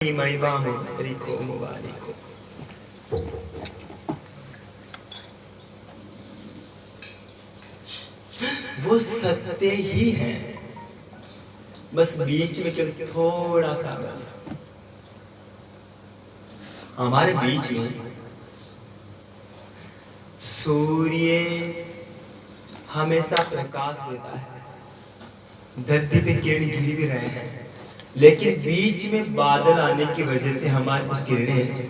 महिमा में तेरी को मुबारक हो। वो सत्य ही है, बस बीच में क्यों थोड़ा सा बस हमारे बीच में सूर्य हमेशा प्रकाश देता है, धरती पे किरण गिर भी रहे हैं, लेकिन बीच में बादल आने की वजह से हमारी किरणें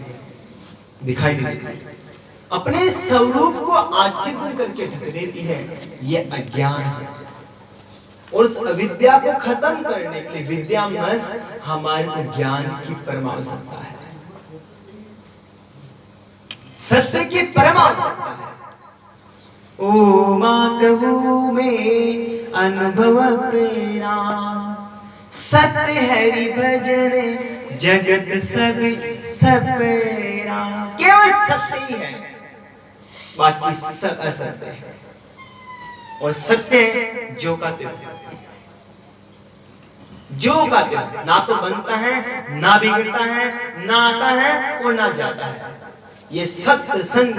दिखाई नहीं देती, अपने स्वरूप को आच्छादित करके ढक देती है। ये अज्ञान है और उस अविद्या को खत्म करने के लिए विद्यामस हमारे को ज्ञान की परम आवश्यकता है, सत्य की परम आवश्यकता है। ओ माँ कबू में अनुभव प्रेरणा, सत्य हरि भजन जगत सब सपेरा। केवल सत्य ही है, बाकी सब असत्य है। और सत्य जो का त्यों, जो का त्यों, ना तो बनता है, ना बिगड़ता है, ना आता है और ना जाता है। ये सत्य संग।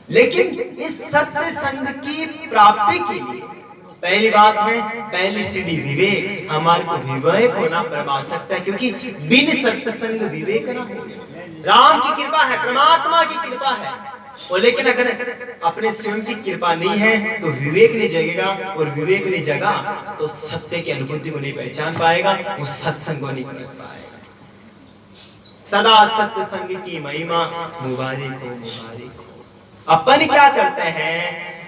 लेकिन इस सत्य संग की प्राप्ति के लिए पहली बात है, पहली सीढ़ी विवेक। हमारे को विवेक होना परम आवश्यकता है, क्योंकि बिन सत्य संग विवेक ना हो। राम की कृपा है, परमात्मा की कृपा है, और लेकिन अगर अपने स्वयं की कृपा नहीं है तो विवेक नहीं जगेगा, और विवेक नहीं जगा तो सत्य की अनुभूति को नहीं पहचान पाएगा, वो सत्संग को नहीं कर पाएगा। सदा सत्य संग की महिमा मुबारक हो, मुबारक हो। अपन क्या करते हैं,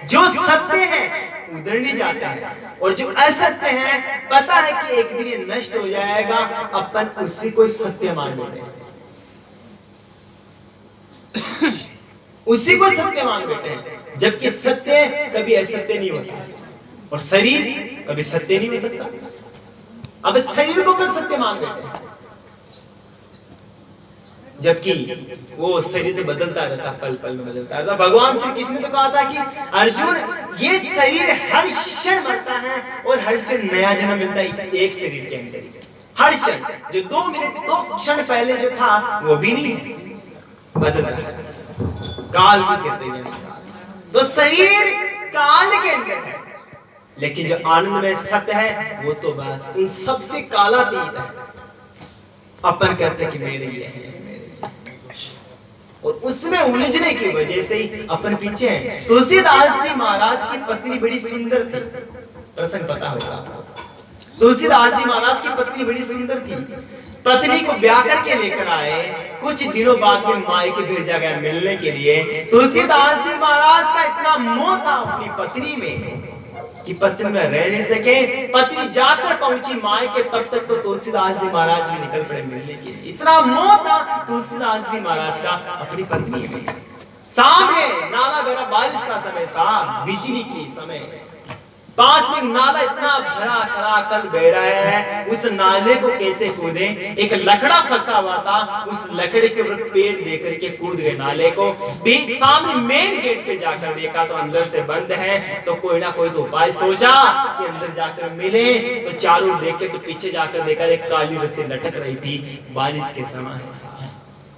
जो सत्य है उधर नहीं जाता है, और जो असत्य है पता है कि एक दिन ये नष्ट हो जाएगा, अपन उसी को सत्य मान लेते हैं, उसी को सत्य मान लेते हैं, जबकि सत्य कभी असत्य नहीं होता, और शरीर कभी सत्य नहीं हो सकता। अब शरीर को अपन सत्य मान लेते हैं, जबकि वो शरीर बदलता रहता, पल पल में बदलता रहता। भगवान श्री कृष्ण ने तो कहा था कि अर्जुन, ये शरीर हर क्षण मरता है और हर क्षण नया जन्म मिलता है एक शरीर के अंदर। हर क्षण, जो 2 मिनट 2 क्षण पहले जो था वो भी नहीं है, बदल रहा है काल की कहते हैं। तो शरीर काल के अंदर है, लेकिन जो आनंद में सत्य है वो तो बस उन सबसे कालातीत है। अपन कहते हैं कि मेरे लिए है, और उसमें उलझने की वजह से ही अपन पीछे हैं। तुलसीदास जी महाराज की पत्नी बड़ी सुंदर थी, प्रसंग पता होगा। तुलसीदास जी महाराज की पत्नी बड़ी सुंदर थी, पत्नी को ब्याह करके लेकर आए, कुछ दिनों बाद में मायके भेजा गया मिलने के लिए। तुलसीदास जी महाराज का इतना मोह था अपनी पत्नी में कि पत्नी में रह नहीं सके। पत्नी जाकर पहुंची मायके, तब तक तो तुलसीदास जी महाराज भी निकल पड़े मिलने के लिए। इतना मोह था तुलसीदास जी महाराज का अपनी पत्नी में। सामने नाला बह रहा, बारिश का समय था, बिजली की समय, पास में नाला इतना भरा खड़ा कल बह रहा है, उस नाले को कैसे कूदे। एक लकड़ा फंसा हुआ था, उस लकड़े के ऊपर पेड़ देकर के कूद गए नाले को। बीच सामने मेन गेट पे जाकर देखा तो अंदर से बंद है, तो कोई ना कोई तो उपाय सोचा कि अंदर जाकर मिले। तो चारों देखे तो पीछे जाकर देखा एक काली रस्सी लटक रही थी, बारिश के समय है।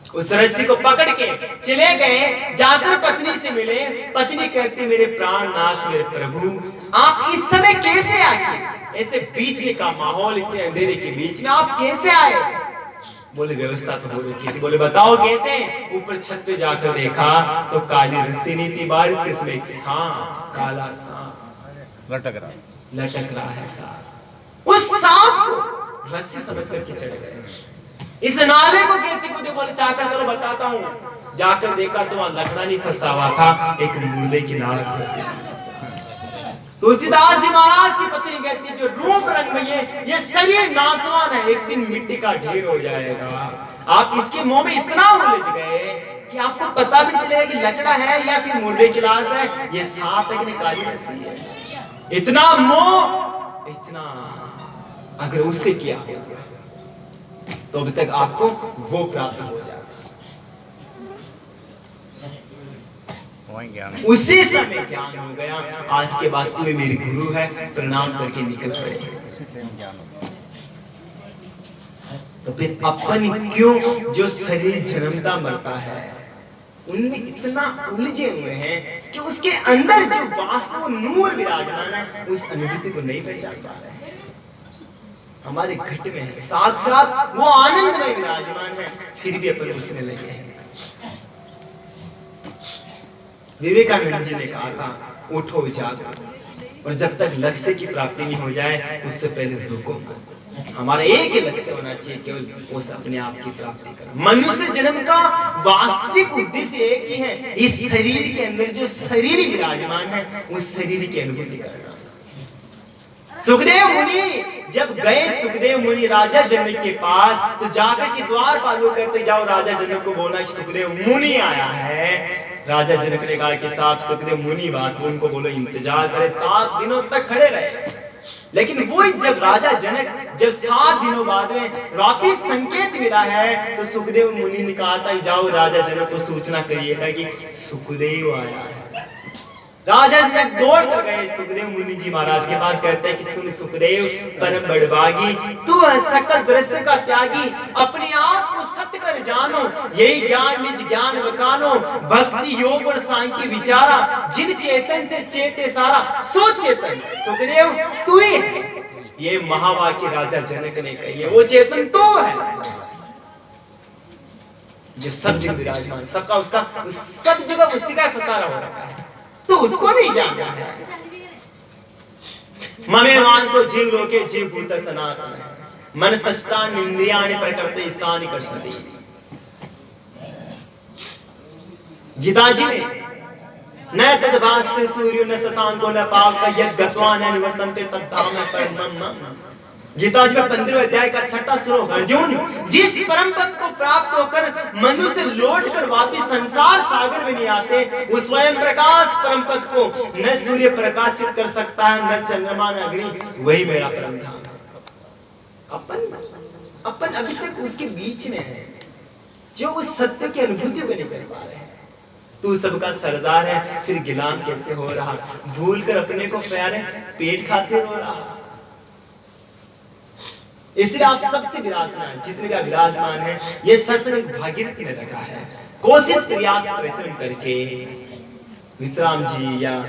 उस रस्सी को पकड़ के चले गए, जाकर पत्नी से मिले। पत्नी कहती, मेरे प्राणनाथ, मेरे प्रभु, आप इस समय कैसे आए? ऐसे बीच का माहौल, इतने अंधेरे के बीच में आप कैसे आए? बोले व्यवस्था तो हो रखी थी। बोले बताओ कैसे? ऊपर छत पे जाकर देखा तो काली रस्सी नहीं थी, बारिश के समय एक सांप, काला सांप लटक रहा है। सांप, उस सांप को रस्सी समझ करके चढ़ गए। इस नाले को कैसे कूदे? बोले जाकर चलो बताता हूँ। जाकर देखा तो वहां लकड़ा नहीं फंसा हुआ था, एक मुर्दे की लाश फंसी। तुलसीदास जी महाराज की पत्नी कहती, जो रूप रंग में ये शरीर नासवान है, एक दिन मिट्टी का ढेर हो जाएगा। आप इसके मुंह में इतना उलझ गए कि आपको पता भी चलेगा कि लकड़ा है या फिर मुर्दे की लाश है, ये सांप है कि काली रस्सी है। इतना मोह, इतना अगर उससे किया तो अभी तक आपको वो प्राप्त हो जाएगा। उसी समय ज्ञान हो गया, आज के बाद तू मेरी गुरु है, प्रणाम करके निकल पड़े। तो फिर अपन क्यों जो शरीर जन्मता मरता है उनमें इतना उलझे हुए हैं कि उसके अंदर जो वास्तव नूर विराजमान है उस अनुभूति को नहीं पहचान पा रहे हैं। हमारे घट में है, साथ साथ वो आनंद में विराजमान है, फिर भी अपन उसमें लगे हैं। विवेकानंद जी ने कहा था उठो जागो, और जब तक लक्ष्य की प्राप्ति नहीं हो जाए उससे पहले रुको। हमारा एक ही लक्ष्य होना चाहिए, केवल उस अपने आप की प्राप्ति करना। मनुष्य जन्म का वास्तविक उद्देश्य एक ही है, इस शरीर के अंदर जो शरीर विराजमान है उस शरीर की अनुभूति करना। सुखदेव मुनि जब गए, सुखदेव मुनि राजा जनक के पास, तो जाकर के द्वारपालों कहते जाओ राजा जनक को बोलना कि सुखदेव मुनि आया है। राजा जनक ने कहा कि साहब सुखदेव मुनि बात, उनको बोलो इंतजार करे, 7 दिनों तक खड़े रहे। लेकिन वो जब राजा जनक जब 7 दिनों बाद में वापिस संकेत मिला है, तो सुखदेव मुनि ने कहा था जाओ राजा जनक को सूचना करिएगा कि सुखदेव आया है। राजा जनक दौड़ कर गए सुखदेव मुनि जी महाराज के पास, कहते हैं कि सुन सुखदेव परम बड़भागी, तू है सकल दृश्य का त्यागी, अपने आप को सत्य कर जानो, यही ज्ञान निज ज्ञान बकानो, भक्ति योग और सांख्य विचारा, जिन चेतन से चेते सारा, सो चेतन सुखदेव तू ही है। ये महावाक्य राजा जनक ने कही है, वो चेतन तू है जो सब जगह विराजमान, सबका उसका सब जगह उसी का फसारा हो रखा है, तो उसको नहीं जानना है। ममे मानसो जीव लोके जीव भूत सनातन, मन सष्टान इंद्रियाणि प्रकृति स्थानि कर्षति। गीता जी में न तद्भासते सूर्यो न शशांको न पावक यद् गत्वा न निवर्तन्ते तद्धाम परमम् मम। गीता जी में 15वें अध्याय का 6वां श्लोक, अर्जुन जिस परम पद को प्राप्त होकर मनुष्य लौट कर वापिस संसार सागर में नहीं आते, उस स्वयं प्रकाश परम पद को न सूर्य प्रकाशित कर सकता है, न चंद्रमा न अग्नि, वही मेरा परम धाम। अपन अभी तक उसके बीच में है, जो उस सत्य की अनुभूति को नहीं कर पा रहे हैं। तू सबका सरदार है, फिर गुलाम कैसे हो रहा, भूल कर अपने को प्यारे पेट खाते रो रहा। इसलिए आप सबसे विराजमान, जितने का विराजमान है, ये सत्संग भागीरथी ने रखा है। कोशिश प्रयास परिश्रम करके विश्राम जी या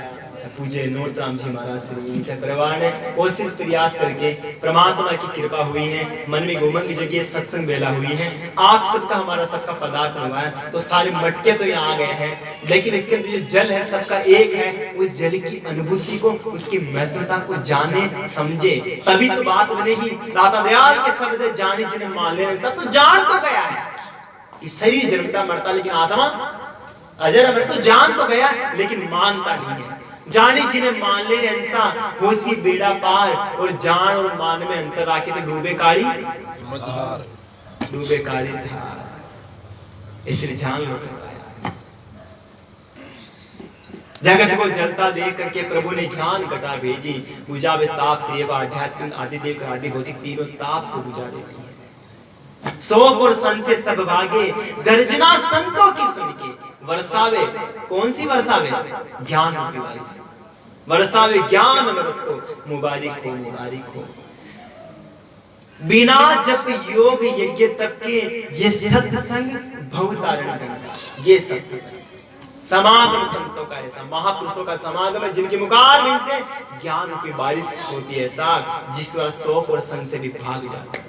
पूज्य नोटराम जी महाराज श्री उनके परिवार ने कोशिश प्रयास करके परमात्मा की कृपा हुई है, मन में उमंग जगह सत्संग बेला हुई है, आप सबका हमारा सबका पदार्थ हुआ है, तो सारे मटके तो यहाँ आ गए हैं, लेकिन इसके अंदर जो जल है सबका एक है, उस जल की अनुभूति को, उसकी महत्वता को जाने समझे, तभी तो बात बनेगी। दाता दयाल के शब्द जाने जिन्हें मान लेने, सब तो जान तो गया है कि शरीर जन्मता मरता, लेकिन आत्मा अजर अमर, तो जान तो गया लेकिन मानता नहीं है। जानी जिन्हें मान ले इंसान होसी बेड़ा पार, और जान और मान में अंतर आके तो डूबे काली धार। इसलिए जान लो जगत को जलता देख करके प्रभु ने ज्ञान घटा भेजी, बुझावे ताप देव आध्यात्मिक आदि देव आदि भौतिक तीनों ताप को बुझा देती है। शोक और सन से सब भागे, गर्जना संतों की सुन के, वर्षावे, कौन सी वर्षावे, ज्ञान की बारिश, वर्षावे ज्ञान अमृत को, मुबारिक हो मुबारिक हो। बिना जप योग यज्ञ तप के ये सत्संग भवतारण गंगा, ये सत्संग समागम संतों का ऐसा, महापुरुषों का समागम है, जिनके मुखारबिंद से ज्ञान की बारिश होती है, ऐसा जिस द्वारा शोक और सन से भी भाग जाते हैं।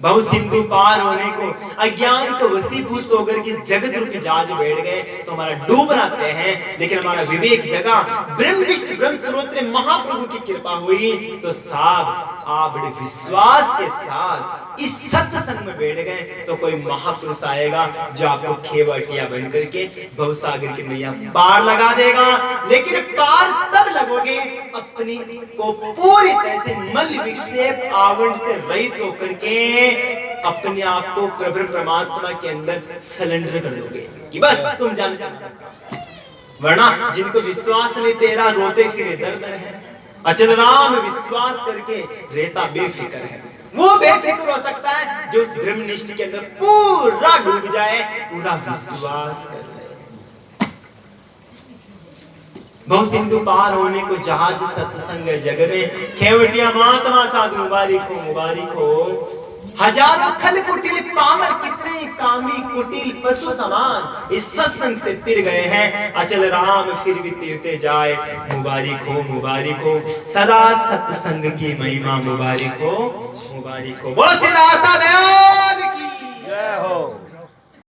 बहुत सिंधु पार होने को अज्ञान को वसीभूत होकर के जगत रूपी जहाज बैठ गए तो हमारा डूब रहते हैं, लेकिन हमारा विवेक जगा, ब्रह्मनिष्ठ ब्रह्म स्रोत महाप्रभु की कृपा हुई, तो साहब आप बड़े विश्वास के साथ इस सत्संग में बैठ गए, तो कोई महापुरुष आएगा जो आपको खेवटिया बन करके भवसागर की मैया पार लगा देगा। लेकिन पार तब लगोगे अपनी को पूरी तरह से मल विक्षेप आवरण से रहित होकर के अपने आप को प्रभु परमात्मा के अंदर सरेंडर कर दोगे कि बस तुम जानते हो। वरना जिनको विश्वास नहीं तेरा रोते फिरे दर दर है, अचल राम विश्वास करके रहता बेफिक्र है, वो बेफिक्र हो सकता है जो उस ब्रह्मनिष्ठ के अंदर पूरा डूब जाए, पूरा विश्वास कर ले। बहुत सिंधु पार होने को जहाज सत्संग जग में, खेवटिया महात्मा साधु मुबारिक हो मुबारिक हो। हजारों खल कुटिल पामर, कितने कामी कुटिल पशु समान इस सत्संग से तिर गए हैं। अचल राम फिर भी तिरते जाए, मुबारिक हो सदा सत्संग की महिमा, मुबारिक हो। बोलो श्री राधा देव।